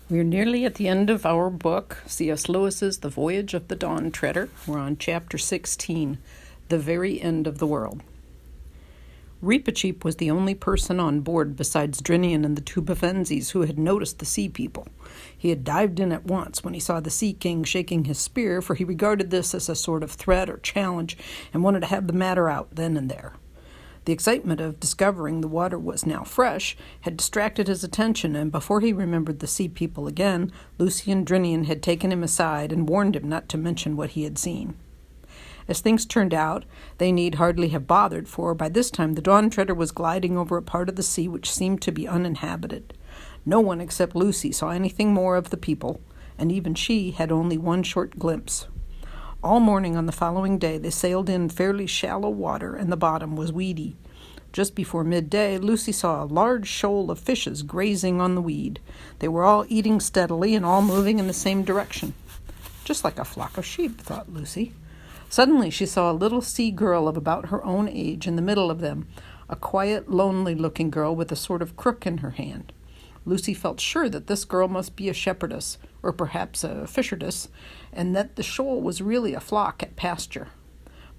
We're nearly at the end of our book, C.S. Lewis's The Voyage of the Dawn Treader. We're on chapter 16, The Very End of the World. Reepicheep was the only person on board besides Drinian and the two Bavenzes who had noticed the sea people. He had dived in at once when he saw the Sea King shaking his spear, for he regarded this as a sort of threat or challenge and wanted to have the matter out then and there. The excitement of discovering the water was now fresh had distracted his attention, and before he remembered the sea people again, Lucy and Drinian had taken him aside and warned him not to mention what he had seen. As things turned out, they need hardly have bothered, for by this time the Dawn Treader was gliding over a part of the sea which seemed to be uninhabited. No one except Lucy saw anything more of the people, and even she had only one short glimpse. All morning on the following day they sailed in fairly shallow water, and the bottom was weedy. Just before midday, Lucy saw a large shoal of fishes grazing on the weed. They were all eating steadily and all moving in the same direction. Just like a flock of sheep, thought Lucy. Suddenly she saw a little sea girl of about her own age in the middle of them, a quiet, lonely-looking girl with a sort of crook in her hand. Lucy felt sure that this girl must be a shepherdess, or perhaps a fisheress, and that the shoal was really a flock at pasture.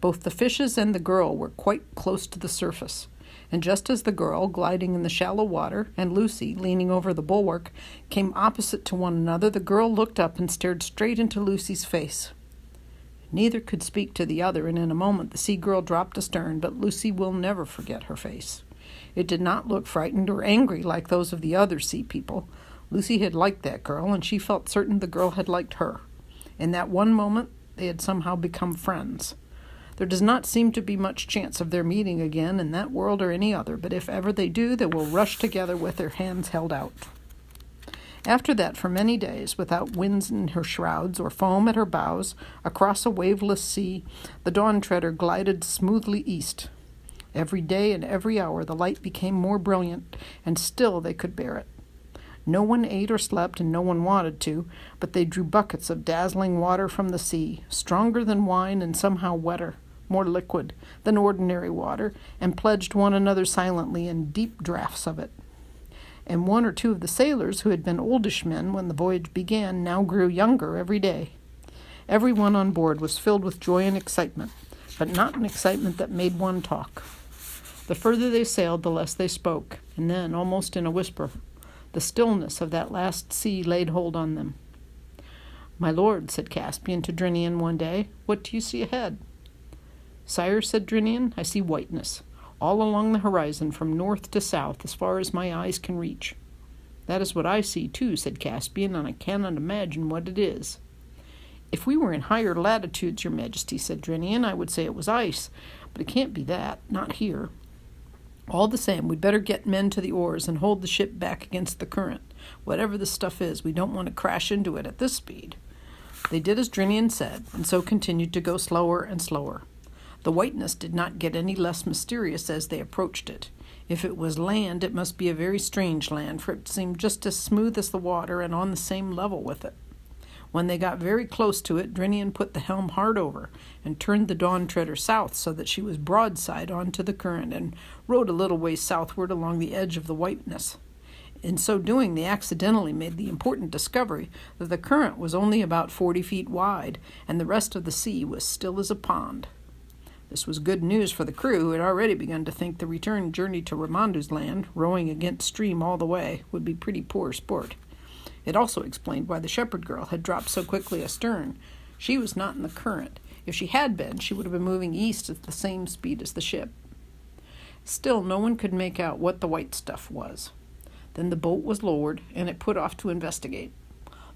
Both the fishes and the girl were quite close to the surface, and just as the girl, gliding in the shallow water, and Lucy, leaning over the bulwark, came opposite to one another, the girl looked up and stared straight into Lucy's face. Neither could speak to the other, and in a moment the sea girl dropped astern, but Lucy will never forget her face. It did not look frightened or angry like those of the other sea people. Lucy had liked that girl, and she felt certain the girl had liked her. In that one moment, they had somehow become friends. There does not seem to be much chance of their meeting again in that world or any other, but if ever they do, they will rush together with their hands held out. After that, for many days, without winds in her shrouds or foam at her bows, across a waveless sea, the Dawn Treader glided smoothly east. Every day and every hour the light became more brilliant, and still they could bear it. No one ate or slept, and no one wanted to, but they drew buckets of dazzling water from the sea, stronger than wine and somehow wetter, more liquid than ordinary water, and pledged one another silently in deep draughts of it. And one or two of the sailors, who had been oldish men when the voyage began, now grew younger every day. Everyone on board was filled with joy and excitement, but not an excitement that made one talk. The further they sailed, the less they spoke, and then, almost in a whisper, the stillness of that last sea laid hold on them. "My lord," said Caspian to Drinian one day, "what do you see ahead?" "Sire," said Drinian, "I see whiteness, all along the horizon from north to south, as far as my eyes can reach." "That is what I see, too," said Caspian, "and I cannot imagine what it is." "If we were in higher latitudes, your majesty," said Drinian, "I would say it was ice, but it can't be that, not here. All the same, we'd better get men to the oars and hold the ship back against the current. Whatever the stuff is, we don't want to crash into it at this speed." They did as Drinian said, and so continued to go slower and slower. The whiteness did not get any less mysterious as they approached it. If it was land, it must be a very strange land, for it seemed just as smooth as the water and on the same level with it. When they got very close to it, Drinian put the helm hard over and turned the Dawn Treader south so that she was broadside onto the current, and rowed a little way southward along the edge of the whiteness. In so doing, they accidentally made the important discovery that the current was only about 40 feet wide, and the rest of the sea was still as a pond. This was good news for the crew, who had already begun to think the return journey to Ramandu's land, rowing against stream all the way, would be pretty poor sport. It also explained why the shepherd girl had dropped so quickly astern. She was not in the current. If she had been, she would have been moving east at the same speed as the ship. Still, no one could make out what the white stuff was. Then the boat was lowered, and it put off to investigate.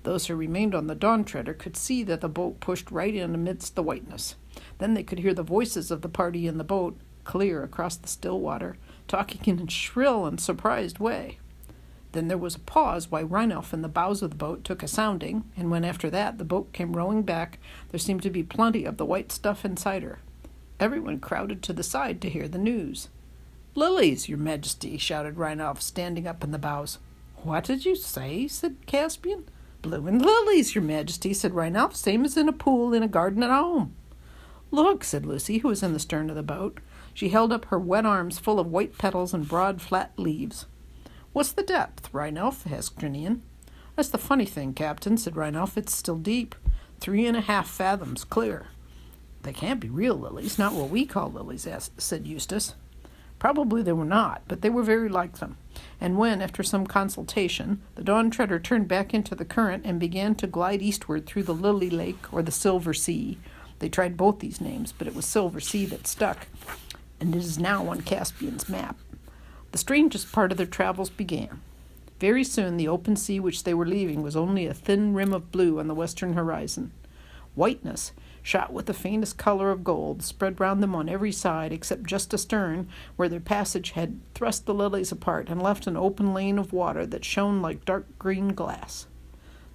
Those who remained on the Dawn Treader could see that the boat pushed right in amidst the whiteness. Then they could hear the voices of the party in the boat, clear across the still water, talking in a shrill and surprised way. Then there was a pause while Rhinoff in the bows of the boat took a sounding, and when after that the boat came rowing back, there seemed to be plenty of the white stuff inside her. Everyone crowded to the side to hear the news. "Lilies, your majesty," shouted Rhinoff, standing up in the bows. "What did you say?" said Caspian. "Blooming lilies, your majesty," said Rhinoff, "same as in a pool in a garden at home." "Look," said Lucy, who was in the stern of the boat. She held up her wet arms full of white petals and broad, flat leaves. "What's the depth, Rhinoff?" asked Drinian. "That's the funny thing, Captain," said Rhinoff. "It's still deep, 3.5 fathoms clear." "They can't be real lilies, not what we call lilies," said Eustace. Probably they were not, but they were very like them. And when, after some consultation, the Dawn Treader turned back into the current and began to glide eastward through the Lily Lake or the Silver Sea, they tried both these names, but it was Silver Sea that stuck, and it is now on Caspian's map. The strangest part of their travels began. Very soon the open sea which they were leaving was only a thin rim of blue on the western horizon. Whiteness, shot with the faintest color of gold, spread round them on every side except just astern, where their passage had thrust the lilies apart and left an open lane of water that shone like dark green glass.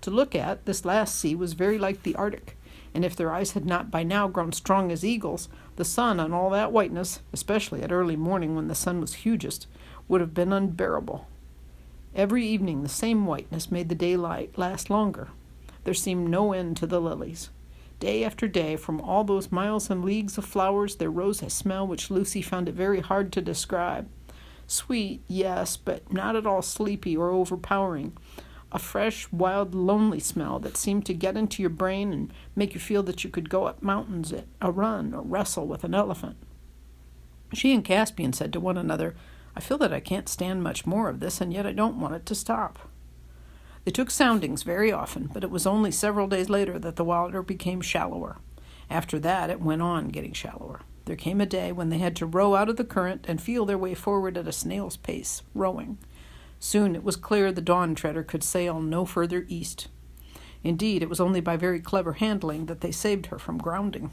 To look at, this last sea was very like the Arctic, and if their eyes had not by now grown strong as eagles, the sun on all that whiteness, especially at early morning when the sun was hugest, would have been unbearable. Every evening the same whiteness made the daylight last longer. There seemed no end to the lilies. Day after day, from all those miles and leagues of flowers, there rose a smell which Lucy found it very hard to describe. Sweet, yes, but not at all sleepy or overpowering. A fresh, wild, lonely smell that seemed to get into your brain and make you feel that you could go up mountains at a run or wrestle with an elephant. She and Caspian said to one another, "I feel that I can't stand much more of this, and yet I don't want it to stop." They took soundings very often, but it was only several days later that the water became shallower. After that, it went on getting shallower. There came a day when they had to row out of the current and feel their way forward at a snail's pace, rowing. Soon it was clear the Dawn Treader could sail no further east. Indeed, it was only by very clever handling that they saved her from grounding.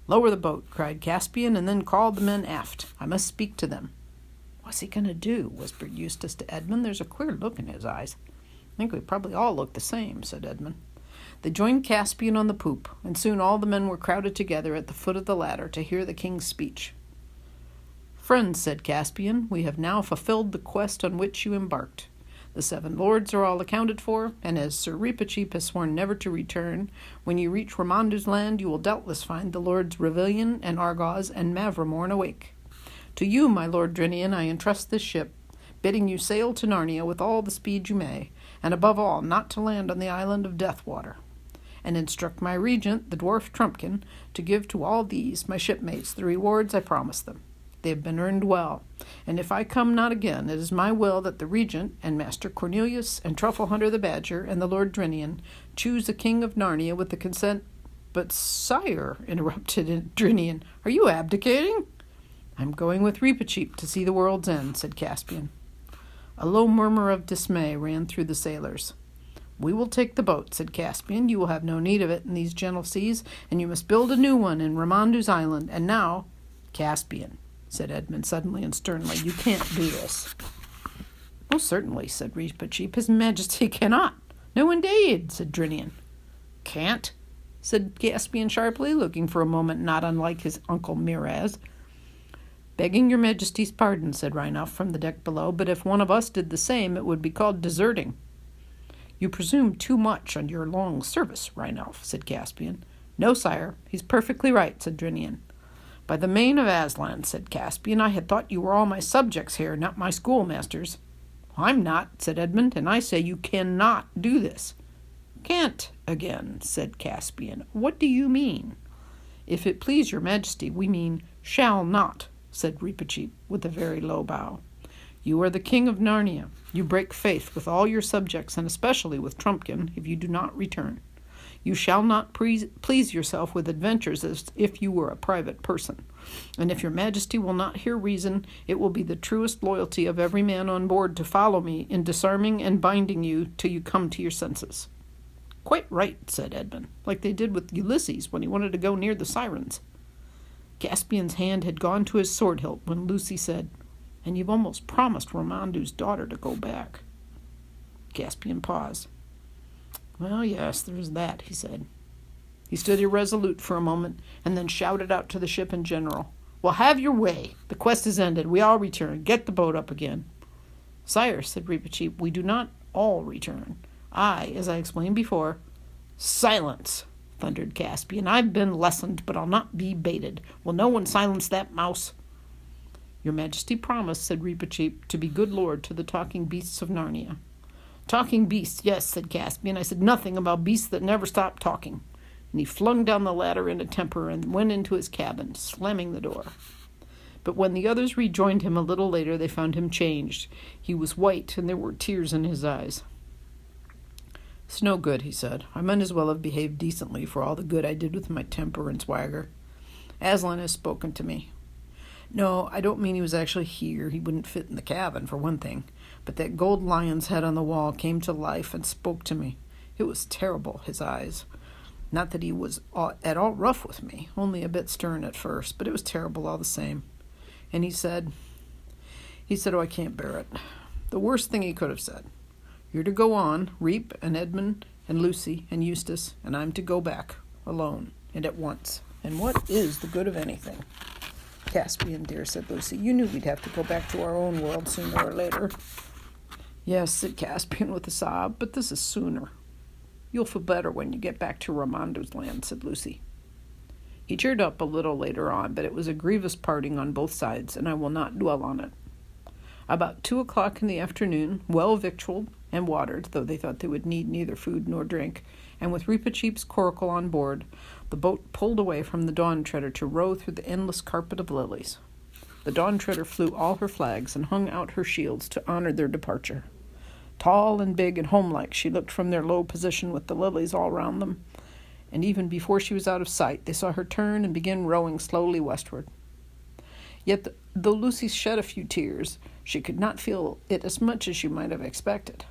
"Lower the boat," cried Caspian, and then called the men aft. "I must speak to them." "What's he going to do?" whispered Eustace to Edmund. "There's a queer look in his eyes." "I think we probably all look the same," said Edmund. They joined Caspian on the poop, and soon all the men were crowded together at the foot of the ladder to hear the king's speech. "Friends," said Caspian, "we have now fulfilled the quest on which you embarked. The 7 lords are all accounted for, and as Sir Reepicheep has sworn never to return, when you reach Ramandu's land you will doubtless find the lords Revillion and Argos and Mavramorn awake. To you, my Lord Drinian, I entrust this ship, bidding you sail to Narnia with all the speed you may, and above all not to land on the island of Deathwater. And instruct my regent, the dwarf Trumpkin, to give to all these, my shipmates, the rewards I promised them. They have been earned well, and if I come not again, it is my will that the regent and Master Cornelius and Truffle Hunter the Badger and the Lord Drinian choose the king of Narnia with the consent—" "But, sire," interrupted Drinian, "are you abdicating?" "I'm going with Reepicheep to see the world's end," said Caspian. A low murmur of dismay ran through the sailors. "We will take the boat," said Caspian. "You will have no need of it in these gentle seas, and you must build a new one in Ramandu's island. And now—" "Caspian," said Edmund suddenly and sternly, "you can't do this." "Oh, certainly," said Reepicheep. "His Majesty cannot." "No, indeed," said Drinian. "Can't?" said Caspian sharply, looking for a moment not unlike his uncle Miraz. "Begging your Majesty's pardon," said Rhinoff from the deck below, "but if one of us did the same, it would be called deserting." "You presume too much on your long service, Rhinoff," said Caspian. "No, sire, he's perfectly right," said Drinian. "By the mane of Aslan," said Caspian, "I had thought you were all my subjects here, not my schoolmasters." "I'm not," said Edmund, "and I say you cannot do this." "Can't again," said Caspian. "What do you mean?" "If it please your Majesty, we mean shall not," said Reepicheep with a very low bow. "You are the king of Narnia. You break faith with all your subjects, and especially with Trumpkin, if you do not return. You shall not please yourself with adventures as if you were a private person. And if your Majesty will not hear reason, it will be the truest loyalty of every man on board to follow me in disarming and binding you till you come to your senses." "Quite right," said Edmund, "like they did with Ulysses when he wanted to go near the sirens." Caspian's hand had gone to his sword hilt when Lucy said, "And you've almost promised Ramandu's daughter to go back." Caspian paused. "Well, yes, there's that," he said. He stood irresolute for a moment, and then shouted out to the ship in general, "Well, have your way. The quest is ended. We all return. Get the boat up again." "Sire," said Reepicheep, "we do not all return. As I explained before—" "Silence!" thundered Caspian. "I've been lessoned, but I'll not be baited. Will no one silence that mouse?" "Your Majesty promised," said Reepicheep, "to be good lord to the talking beasts of Narnia." Talking beasts, yes, said Caspian. I said nothing about beasts that never stop talking. And he flung down the ladder in a temper and went into his cabin, slamming the door. But when the others rejoined him a little later, they found him changed. He was white, and there were tears in his eyes. It's no good, he said. I might as well have behaved decently for all the good I did with my temper and swagger. Aslan has spoken to me. No, I don't mean he was actually here. He wouldn't fit in the cabin, for one thing. But that gold lion's head on the wall came to life and spoke to me. It was terrible, his eyes. Not that he was at all rough with me, only a bit stern at first, but it was terrible all the same. And he said, oh, I can't bear it. The worst thing he could have said. You're to go on, Reep and Edmund and Lucy and Eustace, and I'm to go back, alone, and at once. And what is the good of anything? Caspian, dear, said Lucy, you knew we'd have to go back to our own world sooner or later. Yes, said Caspian with a sob, but this is sooner. You'll feel better when you get back to Ramondo's land, said Lucy. He cheered up a little later on, but it was a grievous parting on both sides, and I will not dwell on it. About 2:00 in the afternoon, well victualled and watered, though they thought they would need neither food nor drink, and with Reepicheep's coracle on board, the boat pulled away from the Dawn Treader to row through the endless carpet of lilies. The Dawn Treader flew all her flags and hung out her shields to honor their departure. Tall and big and homelike, she looked from their low position with the lilies all round them, and even before she was out of sight, they saw her turn and begin rowing slowly westward. Yet, though Lucy shed a few tears, she could not feel it as much as she might have expected.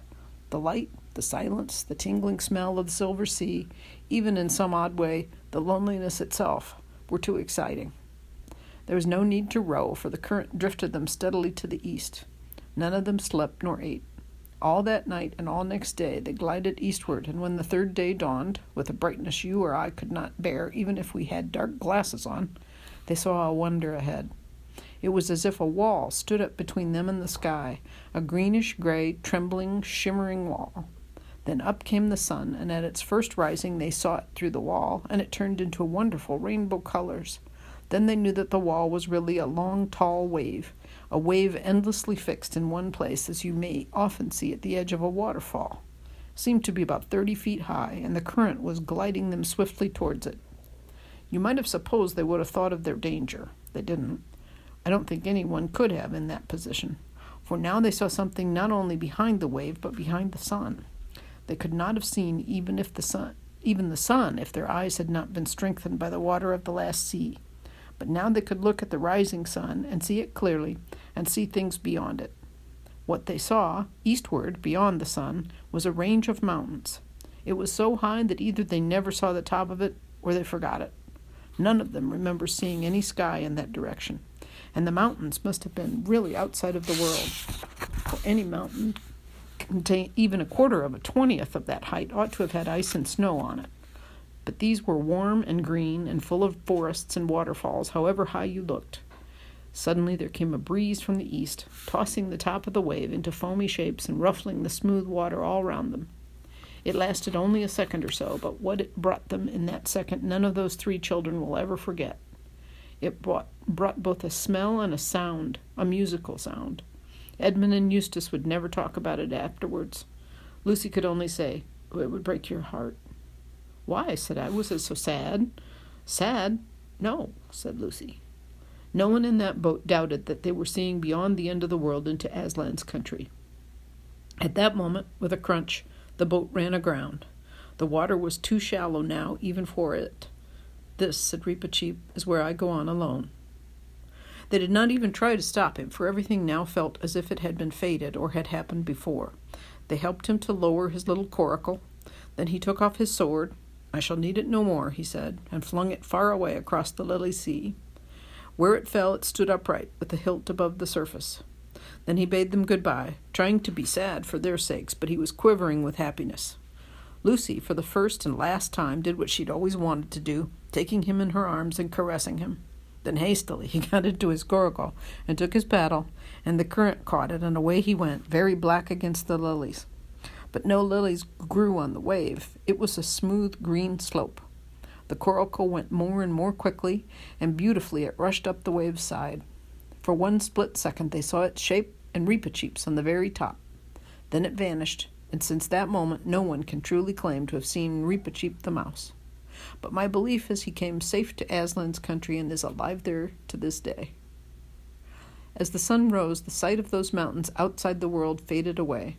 The light, the silence, the tingling smell of the silver sea, even in some odd way, the loneliness itself, were too exciting. There was no need to row, for the current drifted them steadily to the east. None of them slept nor ate. All that night and all next day they glided eastward, and when the third day dawned, with a brightness you or I could not bear, even if we had dark glasses on, they saw a wonder ahead. It was as if a wall stood up between them and the sky, a greenish-gray, trembling, shimmering wall. Then up came the sun, and at its first rising they saw it through the wall, and it turned into wonderful rainbow colors. Then they knew that the wall was really a long, tall wave, a wave endlessly fixed in one place, as you may often see at the edge of a waterfall. It seemed to be about 30 feet high, and the current was gliding them swiftly towards it. You might have supposed they would have thought of their danger. They didn't. I don't think anyone could have in that position, for now they saw something not only behind the wave, but behind the sun. They could not have seen even the sun, if their eyes had not been strengthened by the water of the last sea. But now they could look at the rising sun and see it clearly, and see things beyond it. What they saw, eastward, beyond the sun, was a range of mountains. It was so high that either they never saw the top of it, or they forgot it. None of them remember seeing any sky in that direction, and the mountains must have been really outside of the world, for any mountain contain even 1/4 of a 20th of that height ought to have had ice and snow on it. But these were warm and green and full of forests and waterfalls, however high you looked. Suddenly there came a breeze from the east, tossing the top of the wave into foamy shapes and ruffling the smooth water all round them. It lasted only a second or so, but what it brought them in that second none of those 3 children will ever forget. It brought both a smell and a sound, a musical sound. Edmund and Eustace would never talk about it afterwards. Lucy could only say, "Oh, it would break your heart." "Why?" said I. "Was it so sad?" "Sad? No," said Lucy. No one in that boat doubted that they were seeing beyond the end of the world into Aslan's country. At that moment, with a crunch, the boat ran aground. The water was too shallow now even for it. "This," said Reepicheep, "is where I go on alone." They did not even try to stop him, for everything now felt as if it had been fated or had happened before. They helped him to lower his little coracle. Then he took off his sword. "I shall need it no more," he said, and flung it far away across the lily sea. Where it fell, it stood upright, with the hilt above the surface. Then he bade them good-bye, trying to be sad for their sakes, but he was quivering with happiness. Lucy, for the first and last time, did what she'd always wanted to do, taking him in her arms and caressing him. Then hastily he got into his coracle and took his paddle, and the current caught it, and away he went, very black against the lilies. But no lilies grew on the wave. It was a smooth green slope. The coracle went more and more quickly, and beautifully it rushed up the wave's side. For one split second they saw its shape and Reepicheep's on the very top. Then it vanished, and since that moment no one can truly claim to have seen Reepicheep the mouse. But my belief is he came safe to Aslan's country and is alive there to this day. As the sun rose, the sight of those mountains outside the world faded away.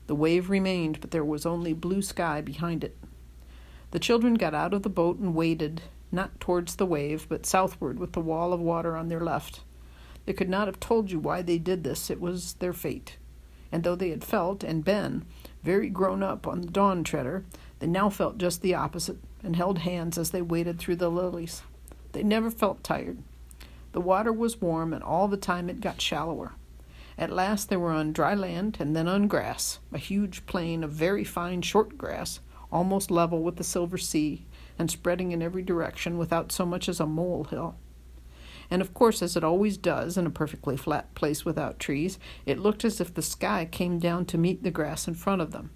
The wave remained, but there was only blue sky behind it. The children got out of the boat and waded, not towards the wave, but southward with the wall of water on their left. They could not have told you why they did this. It was their fate. And though they had felt, and been, very grown up on the Dawn Treader, they now felt just the opposite, and held hands as they waded through the lilies. They never felt tired. The water was warm, and all the time it got shallower. At last they were on dry land, and then on grass, a huge plain of very fine short grass, almost level with the silver sea, and spreading in every direction without so much as a molehill. And of course, as it always does in a perfectly flat place without trees, it looked as if the sky came down to meet the grass in front of them.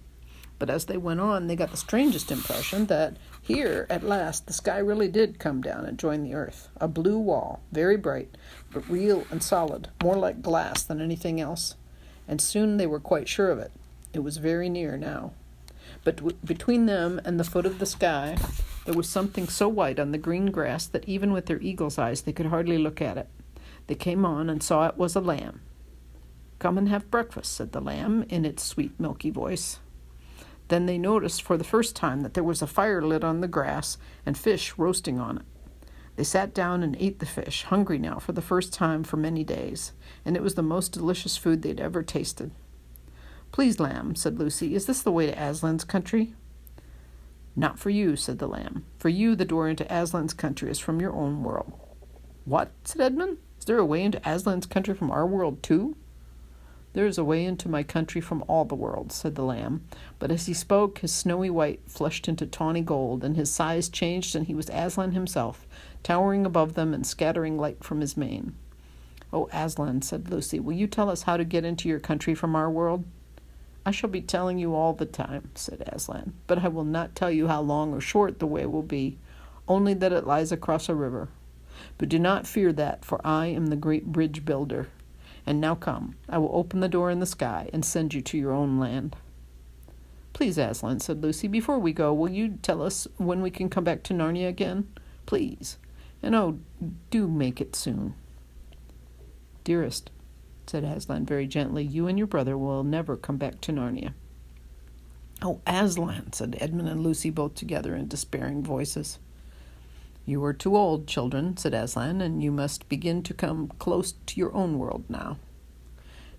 But as they went on, they got the strangest impression that here, at last, the sky really did come down and join the earth. A blue wall, very bright, but real and solid, more like glass than anything else. And soon they were quite sure of it. It was very near now. But between them and the foot of the sky, there was something so white on the green grass that even with their eagle's eyes they could hardly look at it. They came on and saw it was a lamb. "Come and have breakfast," said the lamb in its sweet milky voice. Then they noticed for the first time that there was a fire lit on the grass and fish roasting on it. They sat down and ate the fish, hungry now for the first time for many days, and it was the most delicious food they'd ever tasted. "Please, lamb," said Lucy, "is this the way to Aslan's country?" "Not for you," said the lamb. "For you the door into Aslan's country is from your own world." "What?" said Edmund. "Is there a way into Aslan's country from our world too?" "There is a way into my country from all the worlds," said the lamb. But as he spoke, his snowy white flushed into tawny gold, and his size changed, and he was Aslan himself, towering above them and scattering light from his mane. "Oh, Aslan," said Lucy, "will you tell us how to get into your country from our world?" "I shall be telling you all the time," said Aslan, "but I will not tell you how long or short the way will be, only that it lies across a river. But do not fear that, for I am the great bridge builder. And now come, I will open the door in the sky and send you to your own land." "Please, Aslan," said Lucy, "before we go, will you tell us when we can come back to Narnia again? Please. And oh, do make it soon." "Dearest," said Aslan very gently, "you and your brother will never come back to Narnia." "Oh, Aslan," said Edmund and Lucy both together in despairing voices. "You are too old, children," said Aslan, "and you must begin to come close to your own world now."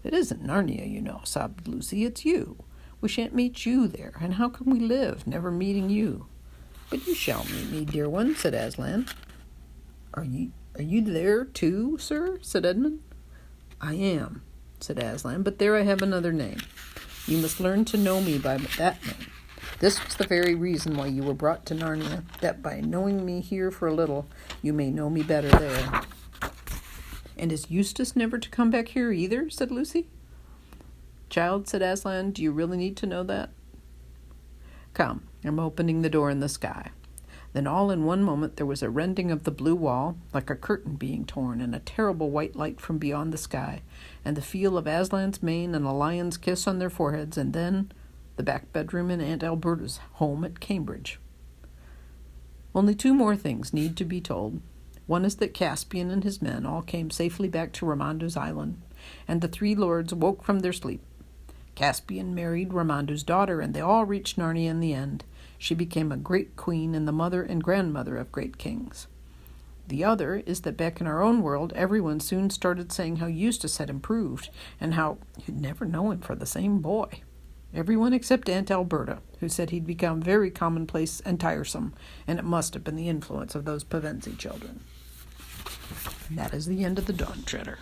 "It isn't Narnia, you know," sobbed Lucy. "It's you. We shan't meet you there, and how can we live, never meeting you?" "But you shall meet me, dear one," said Aslan. Are you there too, sir?" said Edmund. "I am," said Aslan, "but there I have another name. You must learn to know me by that name. This was the very reason why you were brought to Narnia, that by knowing me here for a little, you may know me better there." "And is Eustace never to come back here either?" said Lucy. "Child," said Aslan, "do you really need to know that? Come, I'm opening the door in the sky." Then all in one moment there was a rending of the blue wall, like a curtain being torn, and a terrible white light from beyond the sky, and the feel of Aslan's mane and a lion's kiss on their foreheads, and then the back bedroom in Aunt Alberta's home at Cambridge. Only two more things need to be told. One is that Caspian and his men all came safely back to Ramandu's island, and the three lords woke from their sleep. Caspian married Ramandu's daughter, and they all reached Narnia in the end. She became a great queen and the mother and grandmother of great kings. The other is that back in our own world, everyone soon started saying how Eustace had improved, and how you'd never know him for the same boy. Everyone except Aunt Alberta, who said he'd become very commonplace and tiresome, and it must have been the influence of those Pevensie children. And that is the end of the Dawn Treader.